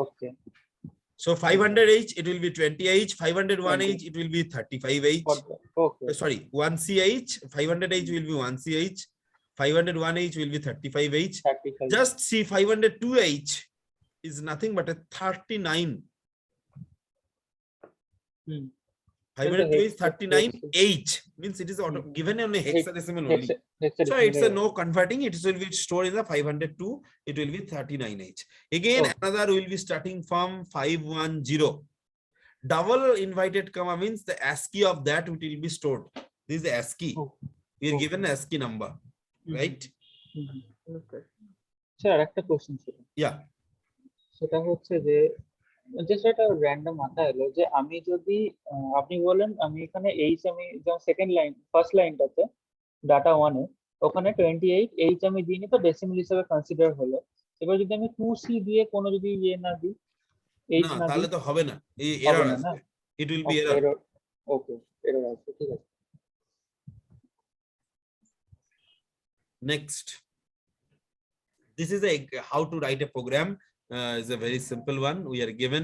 Okay So 500H, it will be 20H. 501H, 20. it will be 35H. For the, okay. Sorry, 1CH. 500H will be 1CH. 501H will be 35H. 35. Just see 502H is nothing but a 39. Hmm. 502 is hex- 39H. Means it is given on a hexadecimal only. So it's a no converting. It will be stored in the 502. It will be 39H. Again, Okay. another will be starting from 510. Double invited comma means the ASCII of that will be stored. This is the ASCII. Oh. We are Okay. given ASCII number, right? Sir আরেকটা question ছিল, Yeah. সেটা হচ্ছে যে just একটা random মাথায় এলো যে আমি যদি আপনি বলেন আমি এখানে এইচ আমি যেমন সেকেন্ড লাইন ফার্স্ট লাইনটাতে ডাটা ওয়ানে ওখানে 28H আমি দিইনি তো ডেসিমাল হিসেবে কনসিডার হলো। এবার যদি আমি 2C দিয়ে কোনো যদি ইয়ে না দিই, এইচ না না তাহলে দিই, তো হবে না, এই হবে এরর না, না? আসবে। It will be error. Error, okay, error আসবে, ঠিক আছে। Next, this is a how to write a program. Is a very simple one. We are given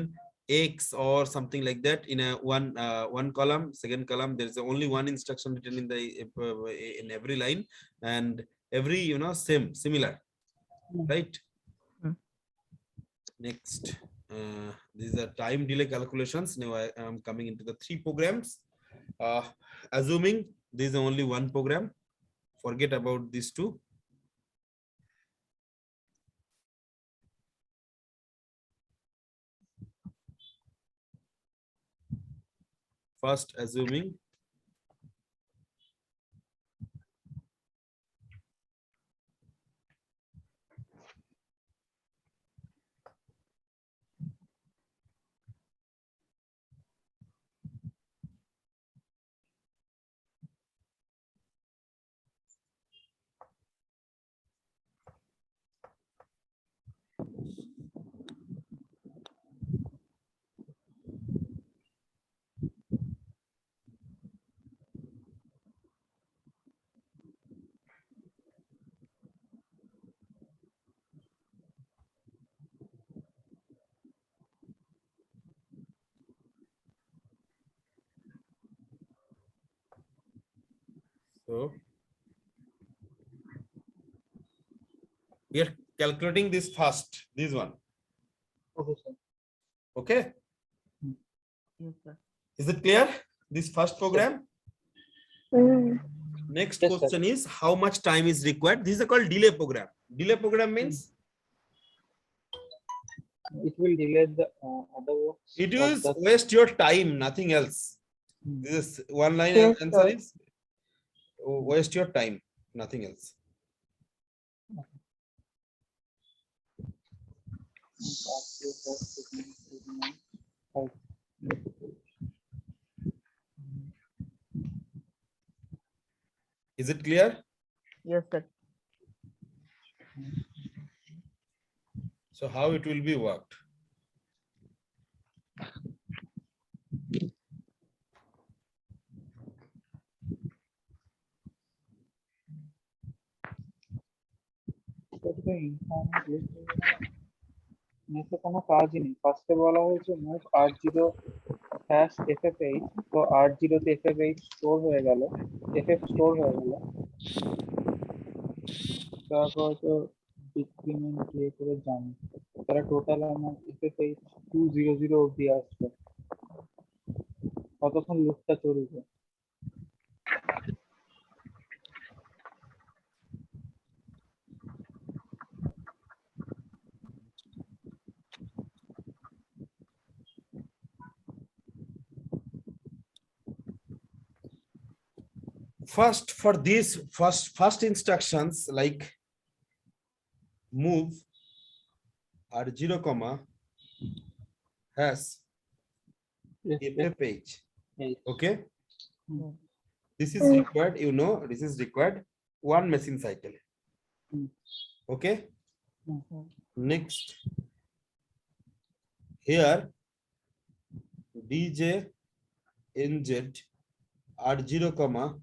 X or something like that in a one column, second column. There is only one instruction written in the in every line, and every similar, right? Next, these are time delay calculations. Now I am coming into the 3 programs. Assuming there is only one program, forget about these 2. First, assuming so we are calculating this first, this one. Okay sir. Okay, Yes, sir. is it clear? This first program. Next Yes, sir. question is how much time is required? These are called delay program. Delay program means It will delay the other works. it of is the- waste your time, nothing else. This is one line Yes, answer sir. is waste your time, nothing else. Is it clear? Yes, sir. So how it will be worked? নেটে কোনো কাজই নেই। ফার্স্টে বলা হয়েছে move R0 hash FF8, তো R0 তে FF8 store হয়ে গেল, FF স্টোর হয়ে গেল, তারপর তো ডিক্রিমেন্ট প্লে করে জানি তারা টোটাল আমার FF8 200 অবধি আসবে, কতক্ষণ লুপটা চলবে। First, for these first instructions like move R0 comma has FF8. Okay, this is required, this is required one machine cycle. Okay, next here DJ NZ R0 comma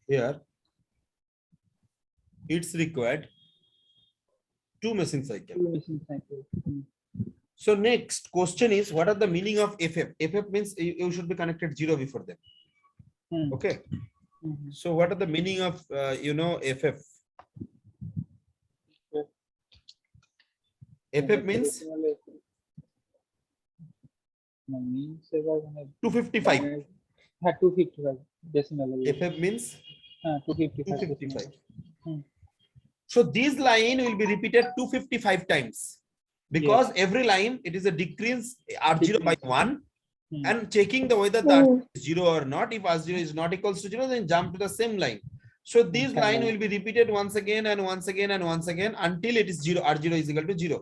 here it's required 2 machine cycle. So next question is, what are the meaning of FF? FF means you should be connected 0 before them. Hmm. Okay. Mhm. So what are the meaning of FF? FF means means এবার মানে 255. হ্যাঁ 255 decimal FF means 255 255. Hmm. So this line will be repeated 255 times, because every line it is a decrease R0 by 1, Hmm. and checking the whether the R0 is 0 or not. If R0 is not equals to 0, then jump to the same line. So this Same line line. will be repeated once again and once again and once again until it is 0. R0 is equal to 0.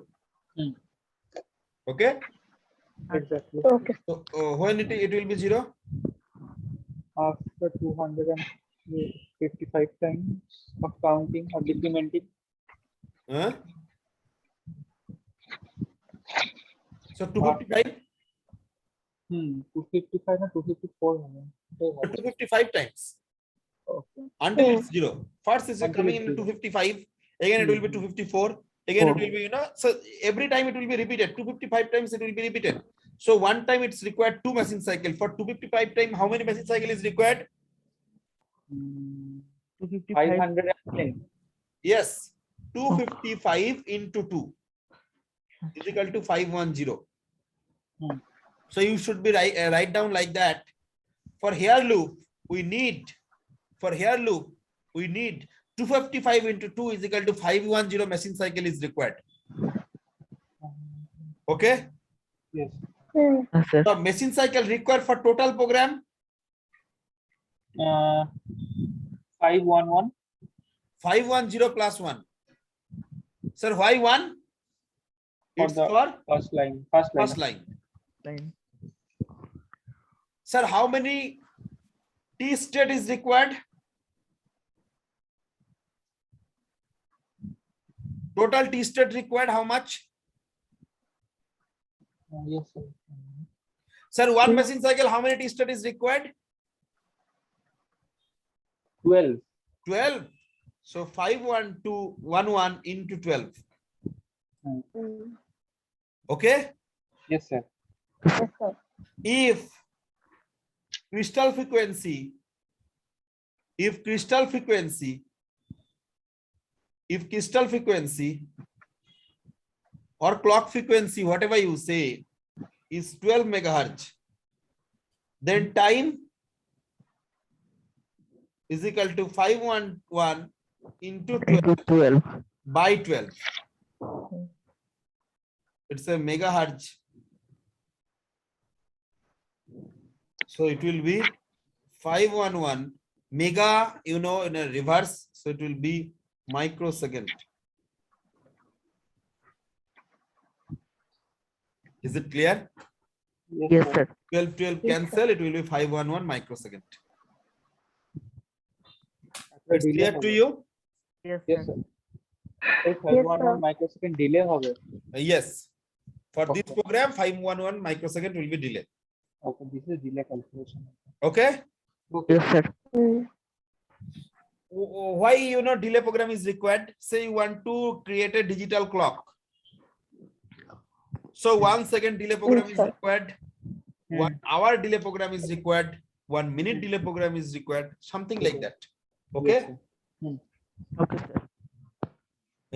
Hmm. Okay. Exactly. Okay. So when it will be 0? After 255 times of counting or decrementing. Huh? So 255, 255 or 254 হবে। 255 times Okay. until it's 0. First is Until coming it's in 0. 255, again it will be 254, again it will be, so every time it will be repeated 255 times, it will be repeated. So one time it's required 2 machine cycle. For 255 time, how many machine cycle is required? 255. 510. Yes, 255 into 2 is equal to 510. Hmm. So you should be write down like that. For here loop we need 255 into 2 is equal to 510 machine cycle is required. Okay. Yes. Hmm. Yes, sir. The machine cycle required for total program 511. 510 plus 1. Sir, why 1? For It's the for first line. first line. Line. Sir, how many T state is required? Total T state required how much? Yes, sir. Sir, one machine cycle, how many T state is required? 12. 12. So 51211 into 12. Hmm. Okay. Yes, sir. Yes, sir. If crystal frequency or clock frequency, whatever you say, is 12 megahertz, then time is equal to 511 into 12 Into 12. by 12. It's a megahertz. So it will be 511 mega, in a reverse. So it will be microsecond. Is it clear? Yes, sir. 12 cancel, it will be 511 microsecond. After It's delay clear to হবে। you? Yes, Yes, sir. sir. এই 511 sir. microsecond delay হবে। Yes. For this Okay. program, 511 microsecond will be delay. Okay, this is delay calculation. Okay. Okay. Yes, sir. Hmm. Why delay program is required? Say you want to create a digital clock. So 1 second delay program is sir. required. 1 hour delay program is required. 1 minute delay program is required. Something like that. Okay. Yes, sir. Okay, sir.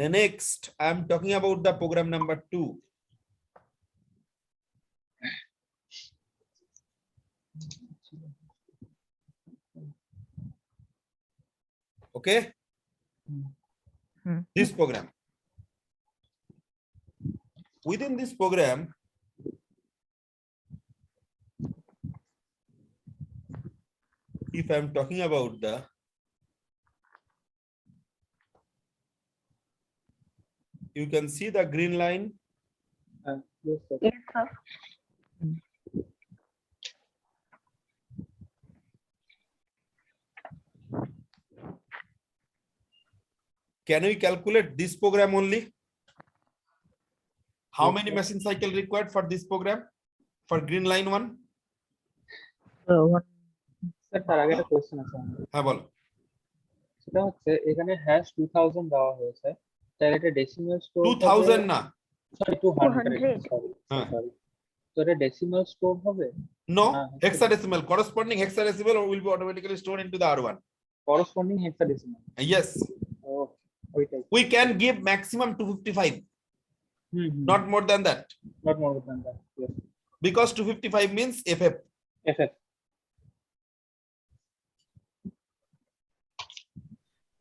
And next, I'm talking about the program number 2. Okay. This program. Within this program, if I'm talking about you can see the green line. Yes, sir. Yes, sir. Can we calculate this program only? How many machine cycle required for this program? For green line one? Sir তার আগে একটা question আছে আমার। হ্যাঁ বলো। সেটা হচ্ছে এখানে হ্যাশ 2000 দেওয়া হয়েছে, তাহলে এটা ডেসিমাল স্টোর 2000 না, sorry 200 200 sorry হ্যাঁ। sorry তো এটা ডেসিমাল স্টোর হবে No, Ah, hexadecimal. Corresponding hexadecimal will be automatically stored into the R1. corresponding hexadecimal Yes, oh ওইটাই we can give maximum 255, not more than that, not more than that yes because 255 means FF. ff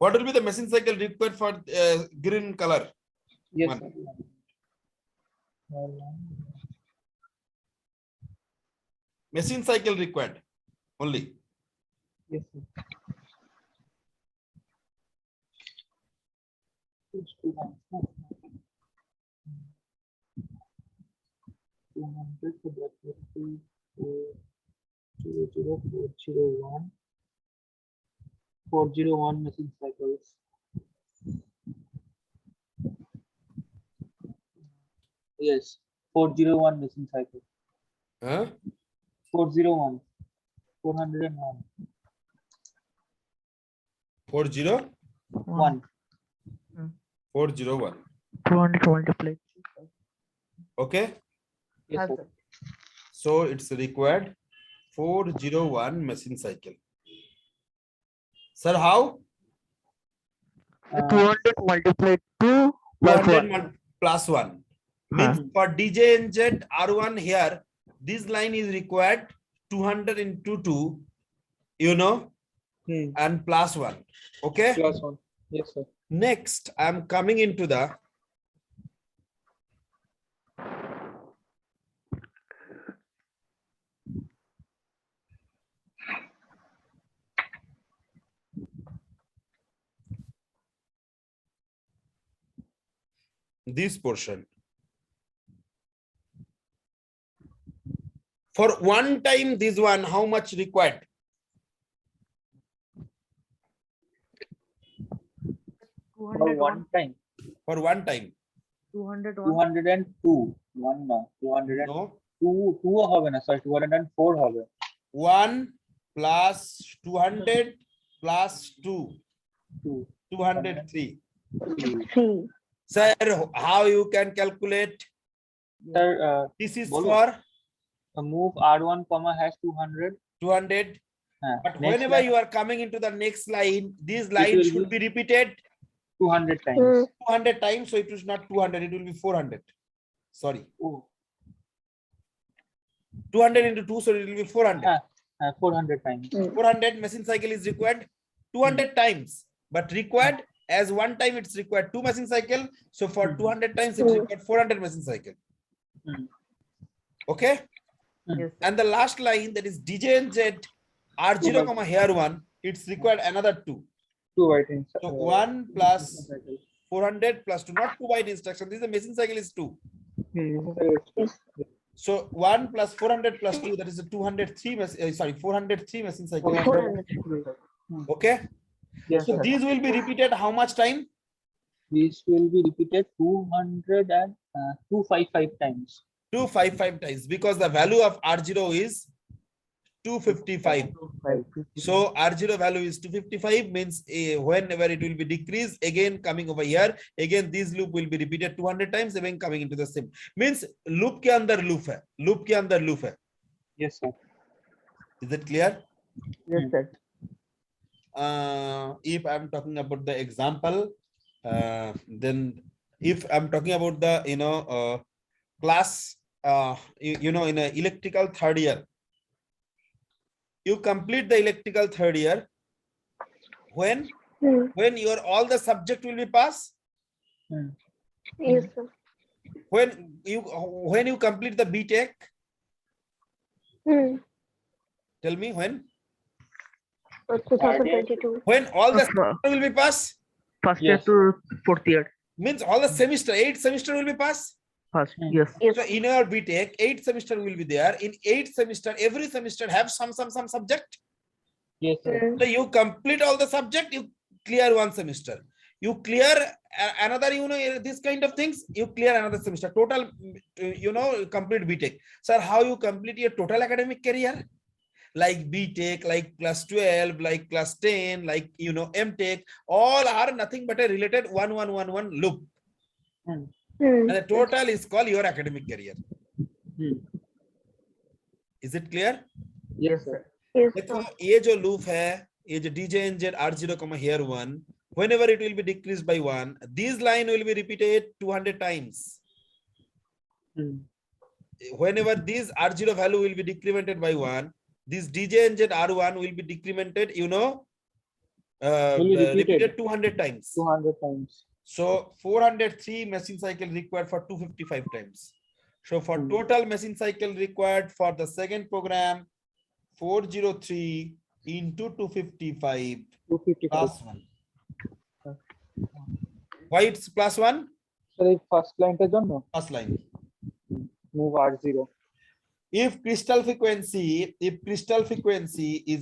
What will be the machine cycle required for green color? yes One. sir. Machine cycle required only. Yes, sir. So that would be 400 401 machine cycles. Yes, 401 machine cycle. Huh? 401. 401. 401. 1. 401. 200 multiplied. Okay. Yes, sir. So it's required 401 machine cycle. Sir, how? 200 multiplied 2 plus 200 1. plus 1. Means for DJ and Z R1 here, this line is required 200 into 2, you know, and plus 1. Okay. Plus 1. Yes, sir. Next, I'm coming into the this portion. For one time, this one, how much required? For one time. For one time. 201. 202. 1 no. 202. No. 2 হবে না, sorry, 204 হবে. 1 plus 200 plus 2. 2. 203. 3. Sir, how you can calculate? Sir, This is bolo. for move R1 comma hash 200. 200. But Next whenever line, you are coming into the next line, this it line will should be repeated 200 times. 200 times. So it is not 200, it will be 400. Sorry. Oh, 200 into 2, so it will be 400. 400 times. 400 machine cycle is required 200 times, but required as one time it's required 2 machine cycle. So for 200 times it's required 400 machine cycle. Okay. Yes. And the last line, that is DJ and Z R0 comma here 1, it's required another 2. 2 byte So 1 plus 400 plus 2, not 2 byte instruction. This is the machine cycle is 2. So 1 plus 400 plus 2, that is a 203 sorry, 403 machine cycle. 400. Okay. Yes, So sir. these will be repeated how much time? This will be repeated 255 times. 255 times, because the value of R0 is 255. So R0 value is 255, means whenever it will be decreased, again coming over here, again this loop will be repeated 200 times, again coming into the same. Means loop ke andar loop hai, loop ke andar loop hai. Yes, sir. Is it clear? Yes, sir. If I'm talking about the example, then if I'm talking about the class, in a electrical third year, you complete the electrical third year when your all the subject will be passed. Yes, sir. When you complete the BTech, tell me when 2022. when all the semester will be passed. First year Yes. to fourth year. Means all the semester, 8 semester will be passed. First, yes. Yes. So in our BTech, 8 semester will be there. In 8 semester, every semester have some subject. Yes, sir. So you complete all the subject, you clear one semester. You clear another, this kind of things, you clear another semester. Total, complete BTech. Sir, how you complete your total academic career? Like BTech, like class 12, like class 10, like MTech, all are nothing but a related 1111 loop. And the total is called your academic career. Is it clear? Yes, sir. Yes, देखो sir. ये जो loop है, ये जो djnz r0 comma here 1, whenever it will be decreased by 1, this line will be repeated 200 times. Whenever this r0 value will be decremented by 1, this djnz r1 will be decremented, Will be repeated 200 times. 200 times. So 403 machine cycle required for 255 times. So for total machine cycle required for the second program, 403 into 255 255. plus 1. Why it's plus 1? So the first line is on First line. move R0. If crystal frequency is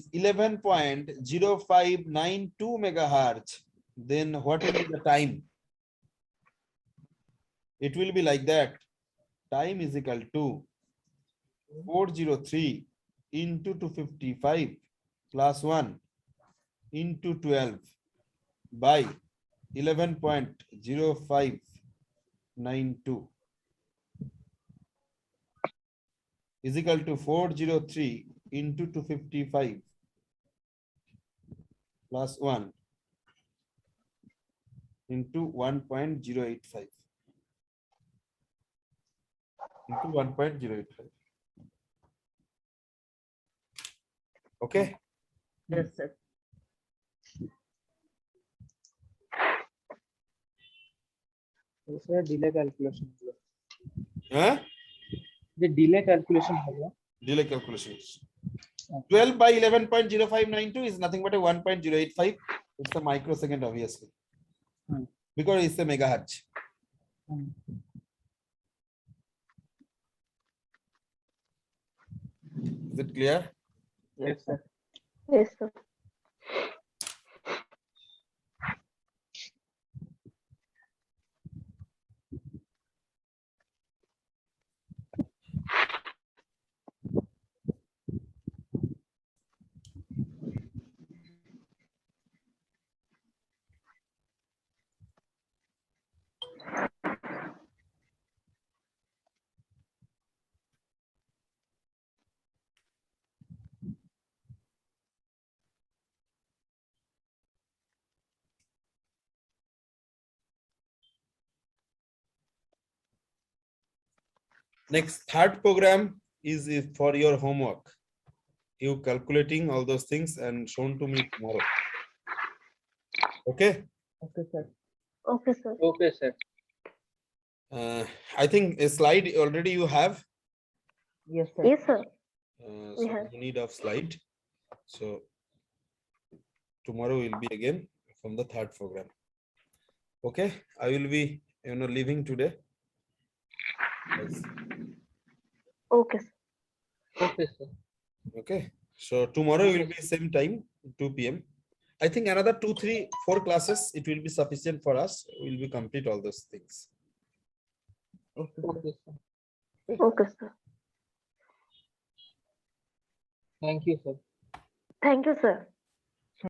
11.0592 megahertz, then what will be the time? It will be like that. Time is equal to 403 into 255 plus 1 into 12 by 11.0592 is equal to 403 into 255 plus 1 into 1.085 into 1.085. Okay. Yes, sir. दूसरा delay calculation Huh? the delay calculation होगा Delay calculations. 12 by 11.0592 is nothing but a 1.085. It's a microsecond, obviously. Because it's a megahertz. Is it clear? yes sir Yes, sir. Next, third program is for your homework. You calculating all those things and shown to me tomorrow. Okay. okay sir Okay, sir. okay sir I think a slide already you have. Yes, sir. Yes, sir. So have. no need of slide. So tomorrow will be again from the third program. Okay, I will be leaving today. Yes. Okay, sir. okay sir Okay, so tomorrow will be same time 2 p.m. I think another 2, 3, 4 classes it will be sufficient for us. We'll be complete all those things. Okay, sir. okay sir Okay, sir. thank you sir Thank you, sir.